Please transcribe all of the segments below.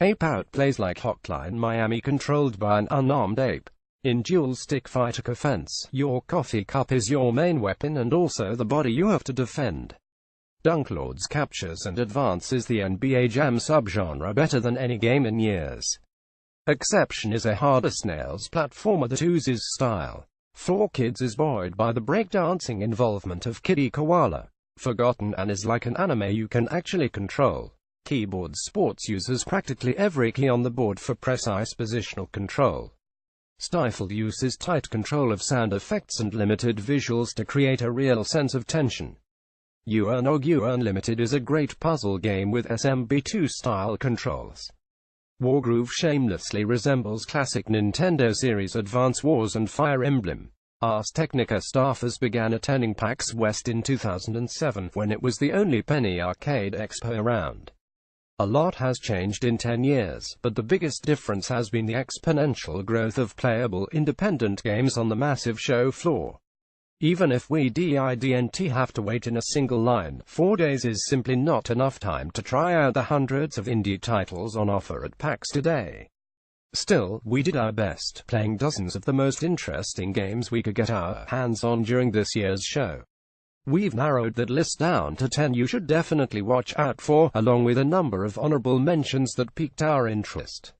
Ape Out plays like Hotline Miami, controlled by an unarmed ape. In dual-stick fighter offense, your coffee cup is your main weapon and also the body you have to defend. Dunklords captures and advances the NBA Jam subgenre better than any game in years. Exception is a harder Snails platformer that oozes style. 4Kids is buoyed by the breakdancing involvement of Kitty Koala. Forgotten and is like an anime you can actually control. Keyboard sports uses practically every key on the board for precise positional control. Stifle uses tight control of sound effects and limited visuals to create a real sense of tension. U-Earn Unlimited is a great puzzle game with SMB2-style controls. Wargroove shamelessly resembles classic Nintendo series Advance Wars and Fire Emblem. Ars Technica staffers began attending PAX West in 2007 when it was the only penny arcade expo around. A lot has changed in 10 years, but the biggest difference has been the exponential growth of playable independent games on the massive show floor. Even if we didn't have to wait in a single line, 4 days is simply not enough time to try out the hundreds of indie titles on offer at PAX today. Still, we did our best, playing dozens of the most interesting games we could get our hands on during this year's show. We've narrowed that list down to 10 you should definitely watch out for, along with a number of honorable mentions that piqued our interest.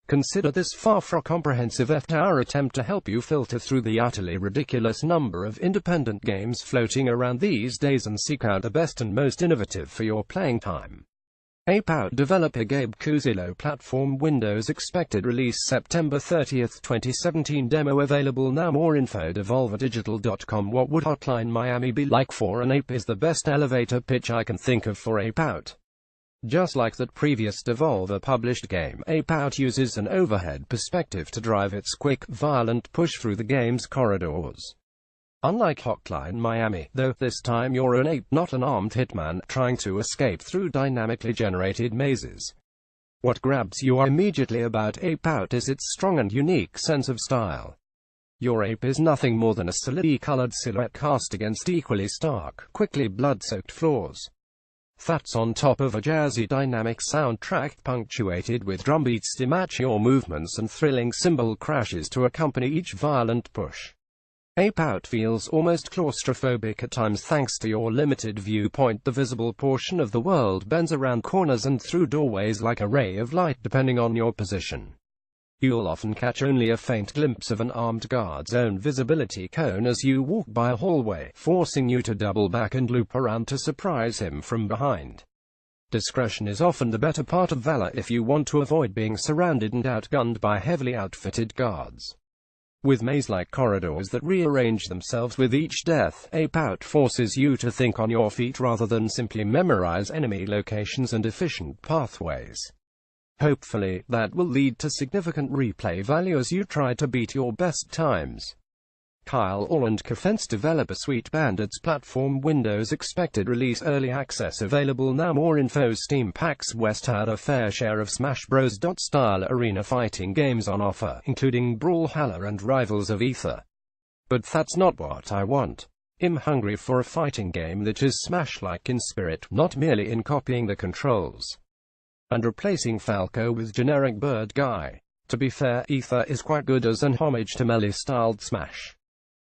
Consider this far from comprehensive our attempt to help you filter through the utterly ridiculous number of independent games floating around these days and seek out the best and most innovative for your playing time. Ape Out developer Gabe Kuzilo platform Windows expected release September 30, 2017 demo available now. More info devolverdigital.com. What would Hotline Miami be like for an ape is the best elevator pitch I can think of for Ape Out. Just like that previous Devolver published game, Ape Out uses an overhead perspective to drive its quick, violent push through the game's corridors. Unlike Hotline Miami, though, this time you're an ape, not an armed hitman, trying to escape through dynamically generated mazes. What grabs you immediately about Ape Out is its strong and unique sense of style. Your ape is nothing more than a solidly colored silhouette cast against equally stark, quickly blood-soaked floors. That's on top of a jazzy dynamic soundtrack punctuated with drum beats to match your movements and thrilling cymbal crashes to accompany each violent push. Ape Out feels almost claustrophobic at times thanks to your limited viewpoint. The visible portion of the world bends around corners and through doorways like a ray of light depending on your position. You'll often catch only a faint glimpse of an armed guard's own visibility cone as you walk by a hallway, forcing you to double back and loop around to surprise him from behind. Discretion is often the better part of valor if you want to avoid being surrounded and outgunned by heavily outfitted guards. With maze-like corridors that rearrange themselves with each death, Ape Out forces you to think on your feet rather than simply memorize enemy locations and efficient pathways. Hopefully, that will lead to significant replay value as you try to beat your best times. Kyle Orland co-fence developer Sweet Bandits platform Windows expected release early access available now. More info. Steam PAX West had a fair share of Smash Bros. Style arena fighting games on offer, including Brawlhalla and Rivals of Aether. But that's not what I want. I'm hungry for a fighting game that is Smash-like in spirit, not merely in copying the controls and replacing Falco with generic bird guy. To be fair, Aether is quite good as an homage to melee-styled Smash.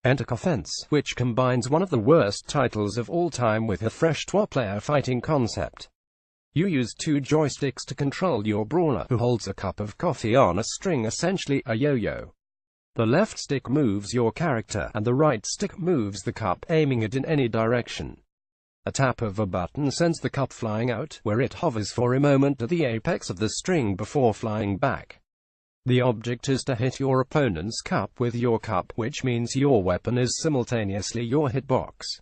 Enter Offense, which combines one of the worst titles of all time with a fresh two-player fighting concept. You use 2 joysticks to control your brawler, who holds a cup of coffee on a string, essentially a yo-yo. The left stick moves your character, and the right stick moves the cup, aiming it in any direction. A tap of a button sends the cup flying out, where it hovers for a moment at the apex of the string before flying back. The object is to hit your opponent's cup with your cup, which means your weapon is simultaneously your hitbox.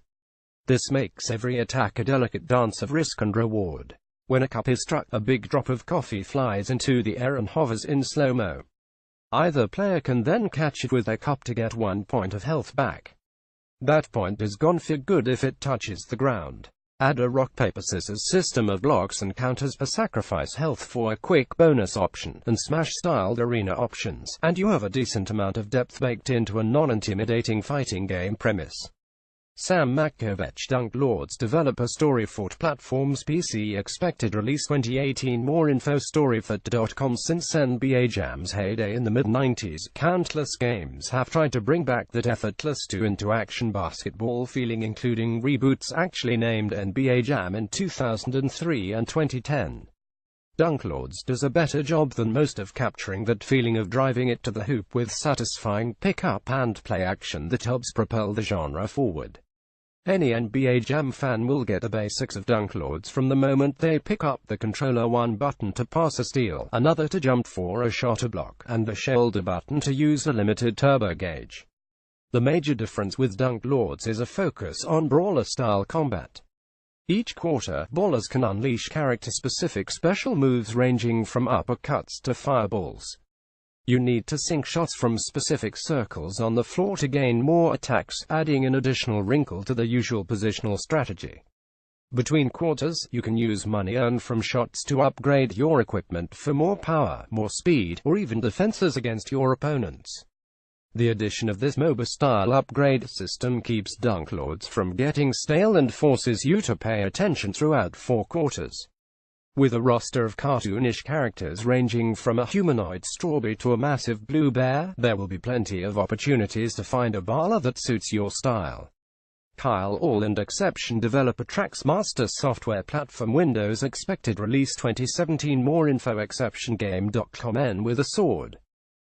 This makes every attack a delicate dance of risk and reward. When a cup is struck, a big drop of coffee flies into the air and hovers in slow-mo. Either player can then catch it with their cup to get 1 point of health back. That point is gone for good if it touches the ground. Add a rock-paper-scissors system of blocks and counters, a sacrifice health for a quick bonus option, and Smash-styled arena options, and you have a decent amount of depth baked into a non-intimidating fighting game premise. Sam Makovech, Dunk Lords developer, Storyfort platforms, PC expected release 2018. More info, Storyfort.com. Since NBA Jam's heyday in the mid-90s, countless games have tried to bring back that effortless into-action basketball feeling, including reboots actually named NBA Jam in 2003 and 2010. Dunk Lords does a better job than most of capturing that feeling of driving it to the hoop with satisfying pick-up and play action that helps propel the genre forward. Any NBA Jam fan will get the basics of Dunk Lords from the moment they pick up the controller: one button to pass a steal, another to jump for a shot or block, and the shoulder button to use a limited turbo gauge. The major difference with Dunk Lords is a focus on brawler-style combat. Each quarter, ballers can unleash character-specific special moves ranging from uppercuts to fireballs. You need to sink shots from specific circles on the floor to gain more attacks, adding an additional wrinkle to the usual positional strategy. Between quarters, you can use money earned from shots to upgrade your equipment for more power, more speed, or even defenses against your opponents. The addition of this MOBA-style upgrade system keeps Dunk Lords from getting stale and forces you to pay attention throughout 4 quarters. With a roster of cartoonish characters ranging from a humanoid strawberry to a massive blue bear, there will be plenty of opportunities to find a baller that suits your style. Kyle All and Exception developer, Traxmaster software platform, Windows expected release 2017. More info, exceptiongame.com. N with a sword.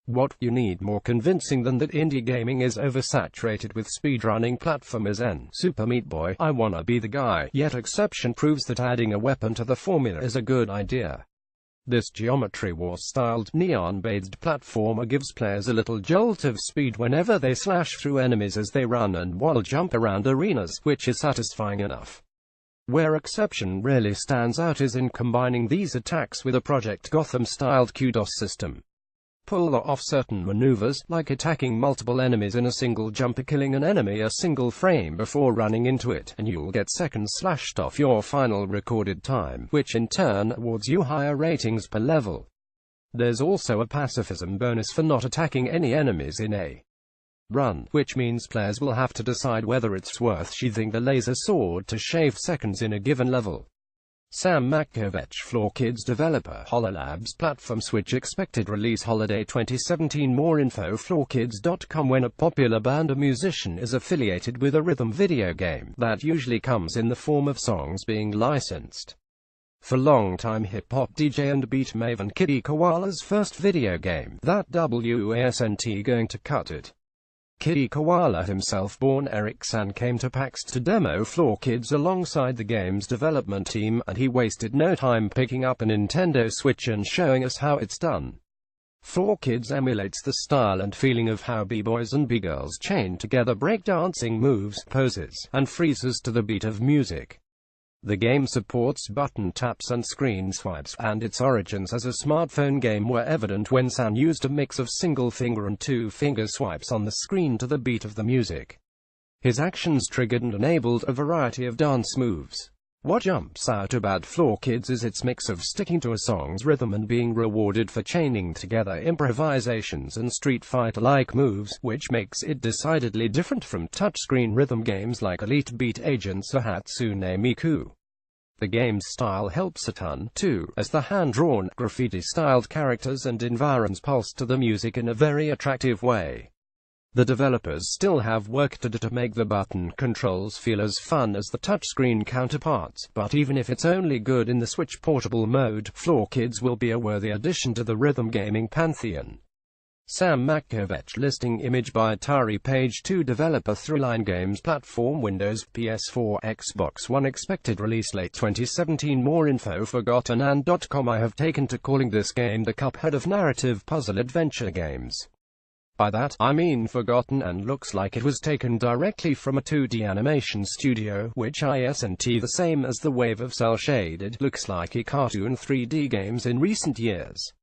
What you need more convincing than that indie gaming is oversaturated with speedrunning platformers? N Super Meat Boy, I wanna be the guy. Yet Exception proves that adding a weapon to the formula is a good idea. This Geometry Wars-styled, neon-bathed platformer gives players a little jolt of speed whenever they slash through enemies as they run and while jump around arenas, which is satisfying enough. Where Exception really stands out is in combining these attacks with a Project Gotham-styled kudos system. Pull off certain maneuvers, like attacking multiple enemies in a single jump or killing an enemy a single frame before running into it, and you'll get seconds slashed off your final recorded time, which in turn awards you higher ratings per level. There's also a pacifism bonus for not attacking any enemies in a run, which means players will have to decide whether it's worth sheathing the laser sword to shave seconds in a given level. Sam Makovech, Floor Kids developer, HoloLabs platform, Switch expected release holiday 2017. More info, floorkids.com. When a popular band or musician is affiliated with a rhythm video game, that usually comes in the form of songs being licensed. For longtime hip-hop DJ and beat maven Kiddy Koala's first video game, that wasn't going to cut it. Kiddy Koala himself, born Eric San, came to PAX to demo Floor Kids alongside the game's development team, and he wasted no time picking up a Nintendo Switch and showing us how it's done. Floor Kids emulates the style and feeling of how b-boys and b-girls chain together breakdancing moves, poses, and freezes to the beat of music. The game supports button taps and screen swipes, and its origins as a smartphone game were evident when San used a mix of single-finger and two-finger swipes on the screen to the beat of the music. His actions triggered and enabled a variety of dance moves. What jumps out about Floor Kids is its mix of sticking to a song's rhythm and being rewarded for chaining together improvisations and Street Fighter-like moves, which makes it decidedly different from touchscreen rhythm games like Elite Beat Agents or Hatsune Miku. The game's style helps a ton, too, as the hand-drawn, graffiti-styled characters and environs pulse to the music in a very attractive way. The developers still have work to do to make the button controls feel as fun as the touchscreen counterparts, but even if it's only good in the Switch portable mode, Floor Kids will be a worthy addition to the rhythm gaming pantheon. Sam Makovech, listing image by Atari. Page 2 developer, Throughline Games platform, Windows, PS4, Xbox One expected release late 2017. More info, ForgottenAnd.com. I have taken to calling this game the Cuphead of narrative puzzle adventure games. By that, I mean Forgotten and looks like it was taken directly from a 2D animation studio, which isn't the same as the wave of cel-shaded, looks like a cartoon 3D games in recent years.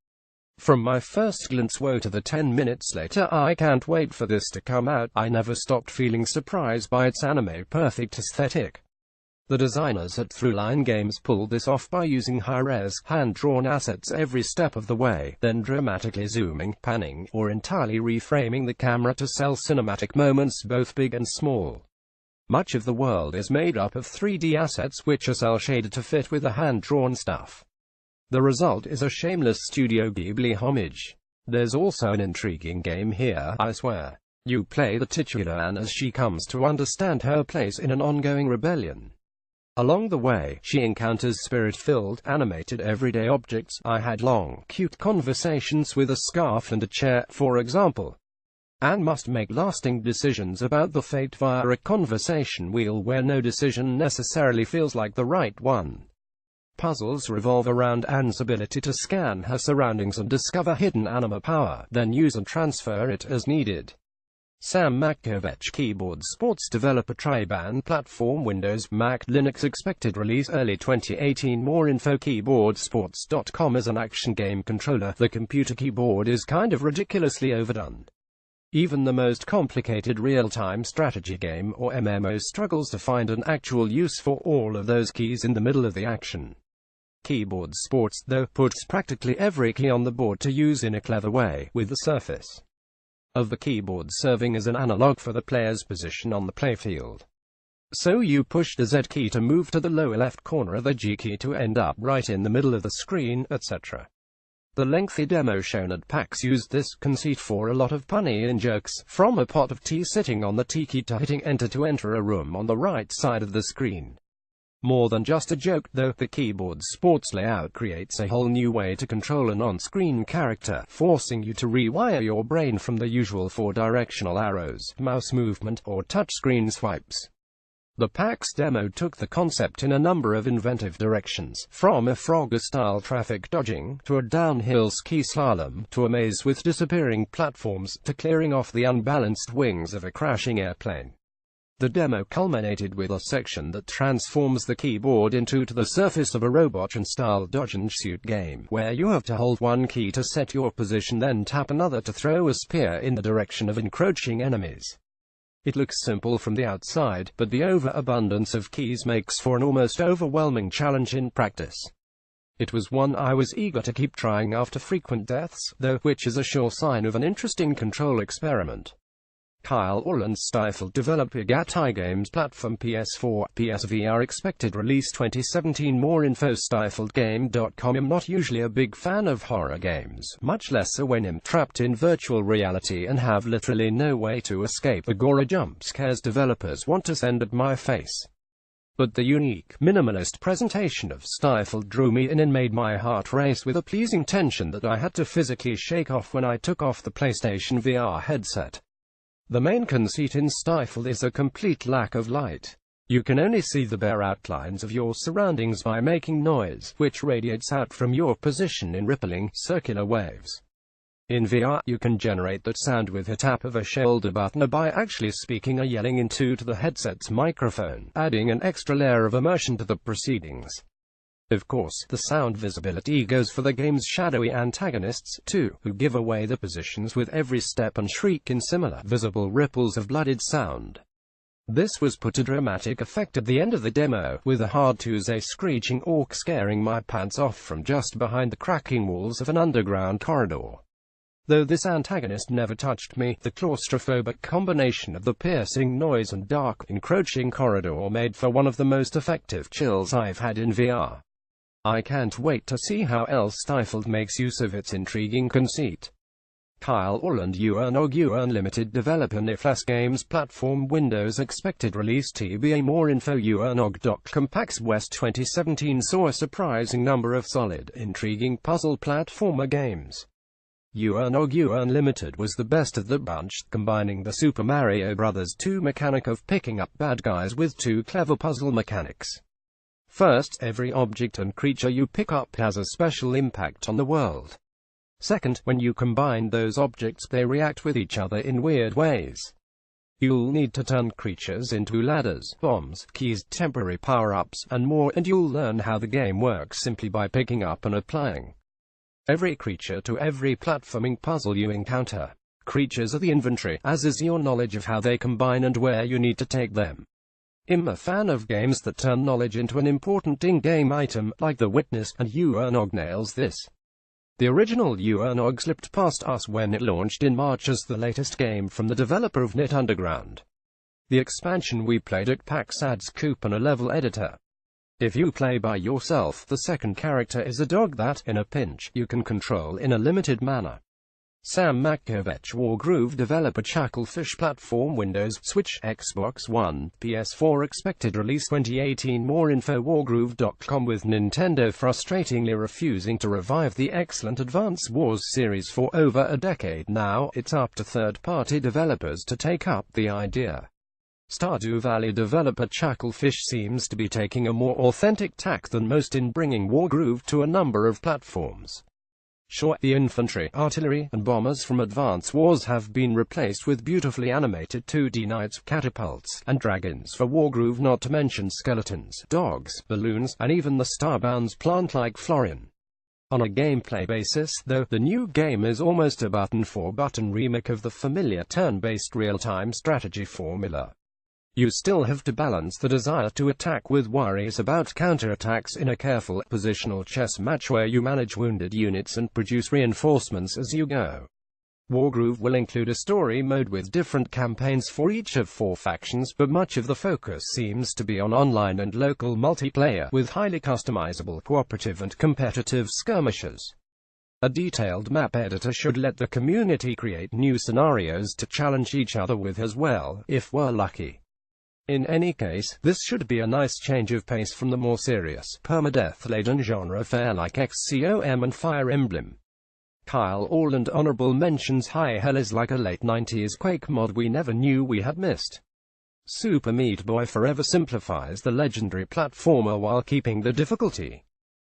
From my first glance woe to the 10 minutes later, I can't wait for this to come out. I never stopped feeling surprised by its anime-perfect aesthetic. The designers at Throughline Games pulled this off by using high-res, hand-drawn assets every step of the way, then dramatically zooming, panning, or entirely reframing the camera to sell cinematic moments both big and small. Much of the world is made up of 3D assets which are cel-shaded to fit with the hand-drawn stuff. The result is a shameless Studio Ghibli homage. There's also an intriguing game here, I swear. You play the titular Anne as she comes to understand her place in an ongoing rebellion. Along the way, she encounters spirit-filled, animated everyday objects. I had long, cute conversations with a scarf and a chair, for example. Anne must make lasting decisions about the fate via a conversation wheel where no decision necessarily feels like the right one. Puzzles revolve around Anne's ability to scan her surroundings and discover hidden anima power, then use and transfer it as needed. Sam Makovech, keyboard sports developer, Triban platform, Windows, Mac, Linux, expected release early 2018. More info, keyboardsports.com. As an action game controller, the computer keyboard is kind of ridiculously overdone. Even the most complicated real-time strategy game or MMO struggles to find an actual use for all of those keys in the middle of the action. Keyboard Sports, though, puts practically every key on the board to use in a clever way, with the surface of the keyboard serving as an analog for the player's position on the playfield. So you push the Z key to move to the lower left corner, the G key to end up right in the middle of the screen, etc. The lengthy demo shown at PAX used this conceit for a lot of punny in jokes, from a pot of tea sitting on the T key to hitting enter to enter a room on the right side of the screen. More than just a joke, though, the keyboard sports layout creates a whole new way to control an on-screen character, forcing you to rewire your brain from the usual 4 directional arrows, mouse movement, or touchscreen swipes. The PAX demo took the concept in a number of inventive directions, from a Frogger-style traffic dodging, to a downhill ski slalom, to a maze with disappearing platforms, to clearing off the unbalanced wings of a crashing airplane. The demo culminated with a section that transforms the keyboard into the surface of a robot-style dodge-and-shoot game, where you have to hold one key to set your position, then tap another to throw a spear in the direction of encroaching enemies. It looks simple from the outside, but the overabundance of keys makes for an almost overwhelming challenge in practice. It was one I was eager to keep trying after frequent deaths, though, which is a sure sign of an interesting control experiment. Kyle Orland, Stifled developer, Gatai Games platform, PS4, PSVR, expected release 2017. More info, stifledgame.com. I'm not usually a big fan of horror games, much less so when I'm trapped in virtual reality and have literally no way to escape the gore jump scares developers want to send at my face. But the unique, minimalist presentation of Stifled drew me in and made my heart race with a pleasing tension that I had to physically shake off when I took off the PlayStation VR headset. The main conceit in Stifled is a complete lack of light. You can only see the bare outlines of your surroundings by making noise, which radiates out from your position in rippling, circular waves. In VR, you can generate that sound with a tap of a shoulder button or by actually speaking or yelling into the headset's microphone, adding an extra layer of immersion to the proceedings. Of course, the sound visibility goes for the game's shadowy antagonists, too, who give away the positions with every step and shriek in similar, visible ripples of blooded sound. This was put to dramatic effect at the end of the demo, with a hard-to-say screeching orc scaring my pants off from just behind the cracking walls of an underground corridor. Though this antagonist never touched me, the claustrophobic combination of the piercing noise and dark, encroaching corridor made for one of the most effective chills I've had in VR. I can't wait to see how else Stifled makes use of its intriguing conceit. Kyle Orland, UNOG Unlimited developer, Niflas Games platform, Windows, expected release TBA. More info, unog.com. PAX West 2017 saw a surprising number of solid, intriguing puzzle platformer games. UNOG Unlimited was the best of the bunch, combining the Super Mario Bros. 2 mechanic of picking up bad guys with 2 clever puzzle mechanics. First, every object and creature you pick up has a special impact on the world. Second, when you combine those objects, they react with each other in weird ways. You'll need to turn creatures into ladders, bombs, keys, temporary power-ups, and more, and you'll learn how the game works simply by picking up and applying every creature to every platforming puzzle you encounter. Creatures are the inventory, as is your knowledge of how they combine and where you need to take them. I'm a fan of games that turn knowledge into an important in-game item, like The Witness, and UNOG nails this. The original UNOG slipped past us when it launched in March as the latest game from the developer of Knit Underground. The expansion we played at PAX adds coupon a level editor. If you play by yourself, the second character is a dog that, in a pinch, you can control in a limited manner. Sam Makovech, Wargroove developer, Chucklefish platform, Windows, Switch, Xbox One, PS4, expected release 2018. More info wargroove.com. With Nintendo frustratingly refusing to revive the excellent Advance Wars series for over a decade now, it's up to third-party developers to take up the idea. Stardew Valley developer Chucklefish seems to be taking a more authentic tack than most in bringing Wargroove to a number of platforms. Sure, the infantry, artillery, and bombers from Advance Wars have been replaced with beautifully animated 2D knights, catapults, and dragons for Wargroove, not to mention skeletons, dogs, balloons, and even the Starbound's plant like Florian. On a gameplay basis, though, the new game is almost a button-for-button remake of the familiar turn-based real-time strategy formula. You still have to balance the desire to attack with worries about counterattacks in a careful, positional chess match where you manage wounded units and produce reinforcements as you go. Wargroove will include a story mode with different campaigns for each of 4 factions, but much of the focus seems to be on online and local multiplayer, with highly customizable cooperative and competitive skirmishes. A detailed map editor should let the community create new scenarios to challenge each other with as well, if we're lucky. In any case, this should be a nice change of pace from the more serious, permadeath-laden genre fare like XCOM and Fire Emblem. Kyle Orland honorable mentions High Hell is like a late 90s Quake mod we never knew we had missed. Super Meat Boy forever simplifies the legendary platformer while keeping the difficulty.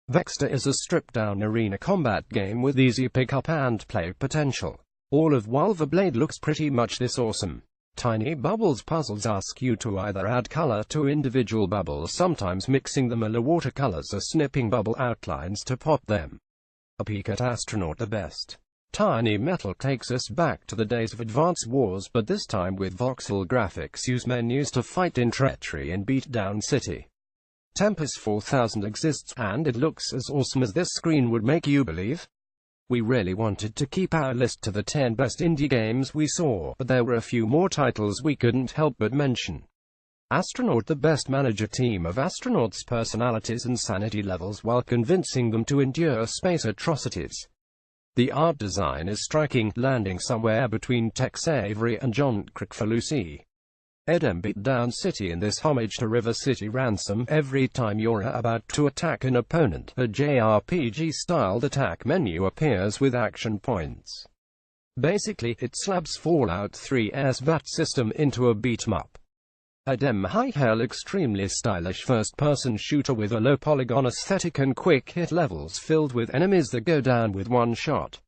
Vexter is a stripped-down arena combat game with easy pick-up and play potential. All of Wulverblade looks pretty much this awesome. Tiny Bubbles puzzles ask you to either add color to individual bubbles, sometimes mixing them, or watercolors or snipping bubble outlines to pop them. A peek at Astronaut the Best. Tiny Metal takes us back to the days of Advance Wars, but this time with voxel graphics. Use menus to fight in treachery in Beatdown City. Tempest 4000 exists, and it looks as awesome as this screen would make you believe. We really wanted to keep our list to the 10 best indie games we saw, but there were a few more titles we couldn't help but mention. Astronaut the Best manage a team of astronauts' personalities and sanity levels while convincing them to endure space atrocities. The art design is striking, landing somewhere between Tex Avery and John Kricfalusi. Edem Beatdown City. In this homage to River City Ransom, every time you're about to attack an opponent, a JRPG-styled attack menu appears with action points. Basically, it slabs Fallout 3's BAT system into a beat-em-up. Edem High Hell, extremely stylish first-person shooter with a low-polygon aesthetic and quick-hit levels filled with enemies that go down with one shot.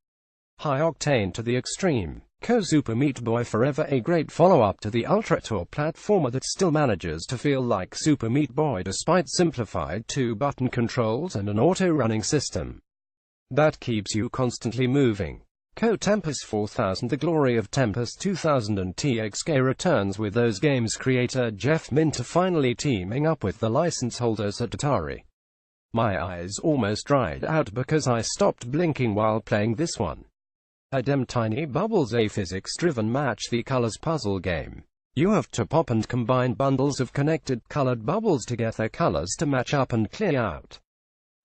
High-octane to the extreme. Super Meat Boy forever a great follow-up to the Ultra Tour platformer that still manages to feel like Super Meat Boy despite simplified 2-button controls and an auto-running system that keeps you constantly moving. Tempest 4000. The glory of Tempest 2000 and TXK returns, with those games' creator Jeff Minter finally teaming up with the license holders at Atari. My eyes almost dried out because I stopped blinking while playing this one. Edem Tiny Bubbles, a physics-driven match-the-colors puzzle game. You have to pop and combine bundles of connected colored bubbles to get their colors to match up and clear out.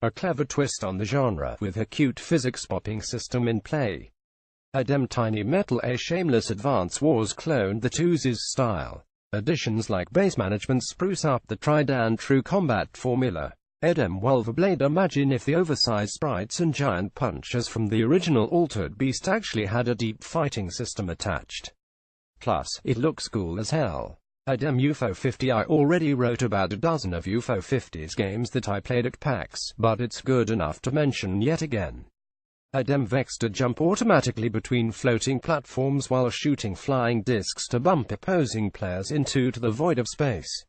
A clever twist on the genre, with a cute physics-popping system in play. Edem Tiny Metal, a shameless Advance Wars clone that oozes style. Additions like base management spruce up the tried-and-true combat formula. Edem Wulverblade. Imagine if the oversized sprites and giant punches from the original Altered Beast actually had a deep fighting system attached. Plus, it looks cool as hell. Edem UFO 50. I already wrote about a dozen of UFO 50's games that I played at PAX, but it's good enough to mention yet again. Edem Vexter. Jump automatically between floating platforms while shooting flying discs to bump opposing players into the void of space.